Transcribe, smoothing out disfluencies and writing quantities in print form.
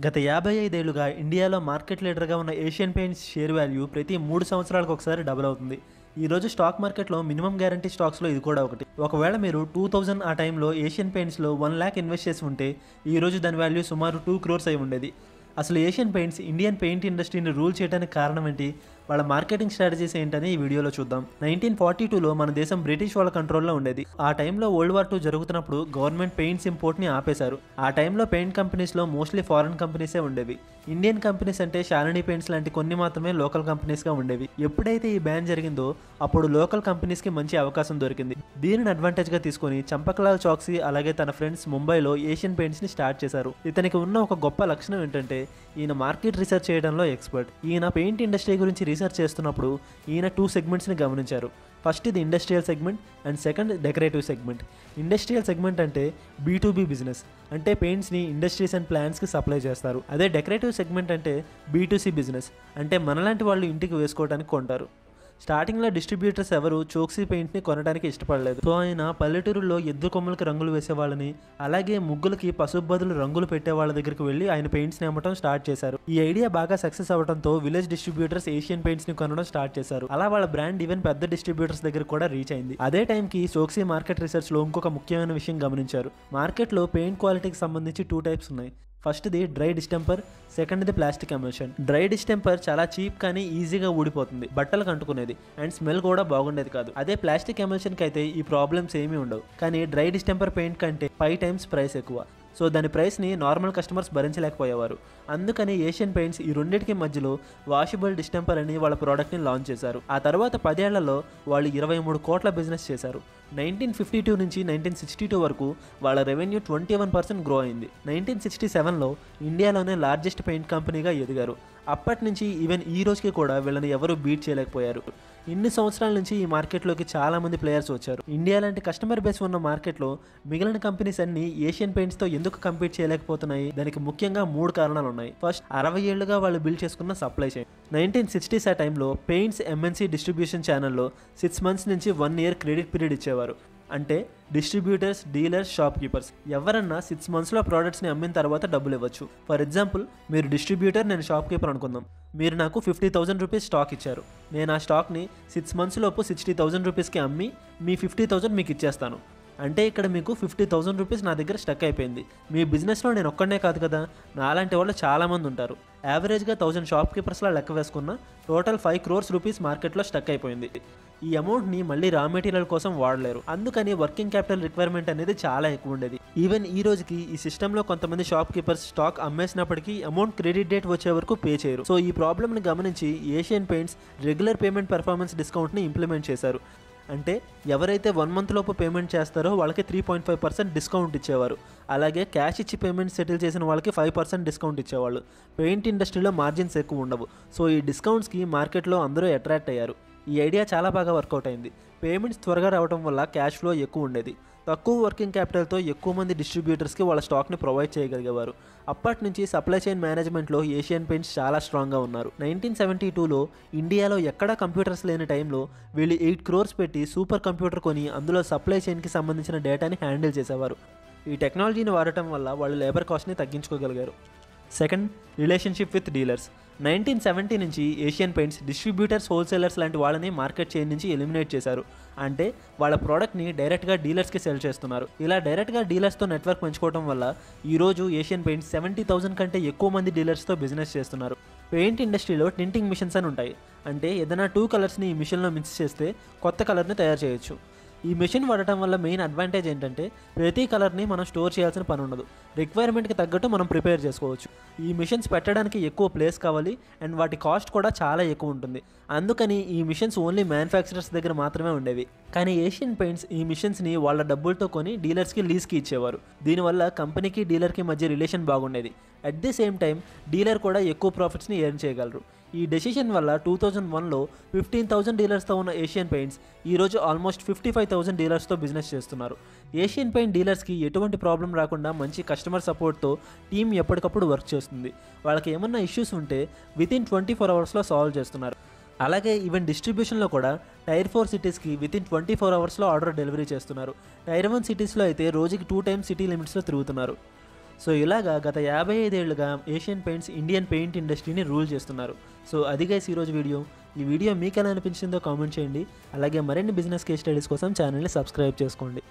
గత 55 ఏళ్లుగా ఇండియాలో మార్కెట్ లీడర్గా ఉన్న ఏషియన్ పెయింట్స్ షేర్ వాల్యూ ప్రతి 3 సంవత్సరాలకు ఒకసారి డబుల్ అవుతుంది. ఈ రోజు స్టాక్ మార్కెట్లో మినిమం గ్యారంటీ స్టాక్స్లో ఇది కూడా ఒకటి. ఒకవేళ మీరు 2000 ఆ టైంలో ఏషియన్ పెయింట్స్లో 1 lakh ఇన్వెస్ట్ చేసి ఉంటే ఈ రోజు దాని వాల్యూ సుమారు 2 crores అయి ఉండేది. అసలు ఏషియన్ పెయింట్స్ ఇండియన్ పెయింట్ ఇండస్ట్రీని రూల్ చేయడానికి కారణం ఏంటి, వాళ్ళ మార్కెటింగ్ స్ట్రాటజీస్ ఏంటని ఈ వీడియోలో చూద్దాం. 1942లో మన దేశం బ్రిటిష్ వాళ్ళ కంట్రోల్లో ఉండేది. ఆ టైంలో వరల్డ్ వార్ 2 జరుగుతున్నప్పుడు గవర్నమెంట్ పెయింట్స్ ఇంపోర్ట్ని ఆపేశారు. ఆ టైంలో పెయింట్ కంపెనీస్లో మోస్ట్లీ ఫారెన్ కంపెనీసే ఉండేవి. ఇండియన్ కంపెనీస్ అంటే షాలిని పెయింట్స్ లాంటి కొన్ని మాత్రమే లోకల్ కంపెనీస్గా ఉండేవి. ఎప్పుడైతే ఈ బ్యాన్ జరిగిందో అప్పుడు లోకల్ కంపెనీస్కి మంచి అవకాశం దొరికింది. దీనిని అడ్వాంటేజ్గా తీసుకొని చంపక్లాల్ చౌక్సీ అలాగే తన ఫ్రెండ్స్ ముంబైలో ఏషియన్ పెయింట్స్ని స్టార్ట్ చేశారు. ఇతనికి ఉన్న ఒక గొప్ప లక్షణం ఏంటంటే ఈయన మార్కెట్ రీసెర్చ్ చేయడంలో ఎక్స్పర్ట్. ఈయన పెయింట్ ఇండస్ట్రీ గురించి రీసెర్చ్ చేస్తున్నప్పుడు ఈయన 2 సెగ్మెంట్స్ని గమనించారు. ఫస్ట్ ఇది industrial segment and second decorative segment. Industrial segment అంటే B2B బిజినెస్, అంటే పెయింట్స్ని ఇండస్ట్రీస్ అండ్ ప్లాంట్స్కి సప్లై చేస్తారు. అదే డెకరేటివ్ సెగ్మెంట్ అంటే B2C బిజినెస్, అంటే మనలాంటి వాళ్ళు ఇంటికి వేసుకోవడానికి కొంటారు. స్టార్టింగ్లో డిస్ట్రిబ్యూటర్స్ ఎవరు చోక్సీ పెయింట్ని కొనడానికి ఇష్టపడలేదు. సో ఆయన పల్లెటూరులో ఎద్దు కొమ్మలకి రంగులు వేసేవాళ్ళని అలాగే ముగ్గులకి పసుపు బదులు రంగులు పెట్టే వాళ్ళ దగ్గరికి వెళ్ళి ఆయన పెయింట్స్ని అమ్మటం స్టార్ట్ చేశారు. ఈ ఐడియా బాగా సక్సెస్ అవ్వడంతో విలేజ్ డిస్ట్రిబ్యూటర్స్ ఏషియన్ పెయింట్స్ని కొనడం స్టార్ట్ చేశారు. అలా వాళ్ళ బ్రాండ్ ఈవెన్ పెద్ద డిస్ట్రిబ్యూటర్స్ దగ్గర కూడా రీచ్ అయింది. అదే టైంకి చోక్సీ మార్కెట్ రీసెర్చ్లో ఇంకొక ముఖ్యమైన విషయం గమనించారు. మార్కెట్లో పెయింట్ క్వాలిటీకి సంబంధించి 2 టైప్స్ ఉన్నాయి. ఫస్ట్ది డ్రై డిస్టెంపర్, సెకండ్ది ప్లాస్టిక్ ఎమల్షన్. డ్రై డిస్టెంపర్ చాలా చీప్ కానీ ఈజీగా ఊడిపోతుంది, బట్టలకు అంటుకునేది అండ్ స్మెల్ కూడా బాగుండేది కాదు. అదే ప్లాస్టిక్ ఎమల్షన్కి అయితే ఈ ప్రాబ్లమ్స్ ఏమీ ఉండవు. కానీ డ్రై డిస్టెంపర్ పెయింట్ కంటే 5 times ప్రైస్ ఎక్కువ. సో దాని ప్రైస్ని నార్మల్ కస్టమర్స్ భరించలేకపోయేవారు. అందుకని ఏషియన్ పెయింట్స్ ఈ రెండింటికి మధ్యలో వాషబుల్ డిస్టెంపర్ అని వాళ్ళ ప్రోడక్ట్ని లాంచ్ చేశారు. ఆ తర్వాత 10 ఏళ్లలో వాళ్ళు 23 కోట్ల బిజినెస్ చేశారు. 1952 నుంచి 1962 వరకు వాళ్ళ రెవెన్యూ 21% గ్రో అయింది. 1967లో ఇండియాలోనే లార్జెస్ట్ పెయింట్ కంపెనీగా ఎదిగారు. అప్పటి నుంచి ఈవెన్ ఈ రోజుకి కూడా వీళ్ళని ఎవరూ బీట్ చేయలేకపోయారు. ఇన్ని సంవత్సరాల నుంచి ఈ మార్కెట్లోకి చాలా మంది ప్లేయర్స్ వచ్చారు. ఇండియా లాంటి కస్టమర్ బేస్ ఉన్న మార్కెట్లో మిగిలిన కంపెనీస్ అన్ని ఏషియన్ పెయింట్స్తో ఎందుకు కంపీట్ చేయలేకపోతున్నాయి? దానికి ముఖ్యంగా 3 కారణాలు ఉన్నాయి. ఫస్ట్, 60 ఏళ్లుగా వాళ్ళు బిల్డ్ చేసుకున్న సప్లై చైన్. 1960s ఆ టైంలో పెయింట్స్ MNC డిస్ట్రిబ్యూషన్ ఛానల్లో 6 months నుంచి 1 year క్రెడిట్ పీరియడ్ ఇచ్చేవారు. అంటే డిస్ట్రిబ్యూటర్స్, డీలర్స్, షాప్ కీపర్స్ ఎవరన్నా 6 monthsలో ప్రోడక్ట్స్ని అమ్మిన తర్వాత డబ్బులు ఇవ్వచ్చు. ఫర్ ఎగ్జాంపుల్, మీరు డిస్ట్రిబ్యూటర్, నేను షాప్ కీపర్ అనుకుందాం. మీరు నాకు 50,000 రూపీస్ స్టాక్ ఇచ్చారు. నేను ఆ స్టాక్ని 6 months లోపు 60,000 రూపీస్కి అమ్మి మీ 50,000 మీకు ఇచ్చేస్తాను. అంటే ఇక్కడ మీకు 50,000 రూపీస్ నా దగ్గర స్టక్ అయిపోయింది. మీ బిజినెస్లో నేను ఒక్కడనే కాదు కదా, నాలాంటి వాళ్ళు చాలామంది ఉంటారు. యావరేజ్గా 1000 షాప్ కీపర్స్లా లెక్క వేసుకున్న టోటల్ 5 crores రూపీస్ మార్కెట్లో స్టక్ అయిపోయింది. ఈ అమౌంట్ని మళ్ళీ రా మెటీరియల్ కోసం వాడలేరు. అందుకని వర్కింగ్ క్యాపిటల్ రిక్వైర్మెంట్ అనేది చాలా ఎక్కువ ఉండేది. ఈవెన్ ఈ రోజుకి ఈ సిస్టంలో కొంతమంది షాప్ కీపర్స్ స్టాక్ అమ్మేసినప్పటికీ అమౌంట్ క్రెడిట్ డేట్ వచ్చే వరకు పే చేయరు. సో ఈ ప్రాబ్లమ్ని గమనించి Asian Paints regular payment performance డిస్కౌంట్ని ఇంప్లిమెంట్ చేశారు. అంటే ఎవరైతే 1 month లోపు పేమెంట్ చేస్తారో వాళ్ళకి 3.5% డిస్కౌంట్ ఇచ్చేవారు. అలాగే క్యాష్ ఇచ్చి పేమెంట్ సెటిల్ చేసిన వాళ్ళకి 5% డిస్కౌంట్ ఇచ్చేవాళ్ళు. పెయింట్ ఇండస్ట్రీలో మార్జిన్స్ ఎక్కువ ఉండవు. సో ఈ డిస్కౌంట్స్కి మార్కెట్లో అందరూ అట్రాక్ట్ అయ్యారు. ఈ ఐడియా చాలా బాగా వర్కౌట్ అయింది. పేమెంట్స్ త్వరగా రావడం వల్ల క్యాష్ ఫ్లో ఎక్కువ ఉండేది. తక్కువ వర్కింగ్ క్యాపిటల్తో ఎక్కువ మంది డిస్ట్రిబ్యూటర్స్కి వాళ్ళ స్టాక్ని ప్రొవైడ్ చేయగలిగేవారు. అప్పటి నుంచి సప్లై చైన్ మేనేజ్మెంట్లో ఏషియన్ పెయింట్స్ చాలా స్ట్రాంగ్గా ఉన్నారు. 1972లో ఇండియాలో ఎక్కడా కంప్యూటర్స్ లేని టైంలో వీళ్ళు 8 crores పెట్టి సూపర్ కంప్యూటర్ కొని అందులో సప్లై చైన్కి సంబంధించిన డేటాని హ్యాండిల్ చేసేవారు. ఈ టెక్నాలజీని వాడటం వల్ల వాళ్ళు లేబర్ కాస్ట్ని తగ్గించుకోగలిగారు. Second, relationship with dealers. 1970 నుంచి ఏషియన్ పెయింట్స్ డిస్ట్రిబ్యూటర్స్, హోల్సేలర్స్ లాంటి వాళ్ళని మార్కెట్ చైన్ నుంచి ఎలిమినేట్ చేశారు. అంటే వాళ్ళ ప్రోడక్ట్ని డైరెక్ట్గా డీలర్స్కి సెల్ చేస్తున్నారు. ఇలా డైరెక్ట్గా డీలర్స్తో నెట్వర్క్ పెంచుకోవడం వల్ల ఈరోజు ఏషియన్ పెయింట్స్ 70,000 కంటే ఎక్కువ మంది డీలర్స్తో బిజినెస్ చేస్తున్నారు. పెయింట్ ఇండస్ట్రీలో టింటింగ్ మిషన్స్ అని ఉంటాయి. అంటే ఏదైనా 2 colorsని ఈ మిషన్లో మిక్స్ చేస్తే కొత్త కలర్ని తయారు చేయొచ్చు. ఈ మిషన్ వాడటం వల్ల మెయిన్ అడ్వాంటేజ్ ఏంటంటే ప్రతి కలర్ని మనం స్టోర్ చేయాల్సిన పని ఉండదు. రిక్వైర్మెంట్కి తగ్గట్టు మనం ప్రిపేర్ చేసుకోవచ్చు. ఈ మిషన్స్ పెట్టడానికి ఎక్కువ ప్లేస్ కావాలి అండ్ వాటి కాస్ట్ కూడా చాలా ఎక్కువ ఉంటుంది. అందుకని ఈ మిషన్స్ ఓన్లీ మ్యానుఫ్యాక్చరర్స్ దగ్గర మాత్రమే ఉండేవి. కానీ ఏషియన్ పెయింట్స్ ఈ మిషన్స్ని వాళ్ళ డబ్బులతో కొని డీలర్స్కి లీజ్కి ఇచ్చేవారు. దీనివల్ల కంపెనీకి డీలర్కి మధ్య రిలేషన్ బాగుండేది. At the same time dealer కూడా ఎక్కువ ప్రాఫిట్స్ని ఎర్న్ చేయగలరు. ఈ డెసిషన్ వల్ల 2001లో 15,000 డీలర్స్తో ఉన్న ఏషియన్ పెయింట్స్ ఈరోజు ఆల్మోస్ట్ 55,000 డీలర్స్తో బిజినెస్ చేస్తున్నారు. ఏషియన్ పెయింట్ డీలర్స్కి ఎటువంటి ప్రాబ్లం రాకుండా మంచి కస్టమర్ సపోర్ట్తో టీం ఎప్పటికప్పుడు వర్క్ చేస్తుంది. వాళ్ళకి ఏమన్నా ఇష్యూస్ ఉంటే వితిన్ 24 hours సాల్వ్ చేస్తున్నారు. అలాగే ఈవెన్ డిస్ట్రిబ్యూషన్లో కూడా టైర్ 4 సిటీస్కి వితిన్ 24 hours ఆర్డర్ డెలివరీ చేస్తున్నారు. టైర్ 1 సిటీస్లో అయితే రోజుకి 2 times సిటీ లిమిట్స్లో తిరుగుతున్నారు. సో ఇలాగా గత 55 ఏళ్లుగా ఏషియన్ పెయింట్స్ ఇండియన్ పెయింట్ ఇండస్ట్రీని రూల్ చేస్తున్నారు. సో అది గైస్ ఈరోజు వీడియో. ఈ వీడియో మీకు ఎలా అనిపించిందో కామెంట్ చేయండి. అలాగే మరిన్ని బిజినెస్ కేస్ స్టడీస్ కోసం ఛానల్ని సబ్స్క్రైబ్ చేసుకోండి.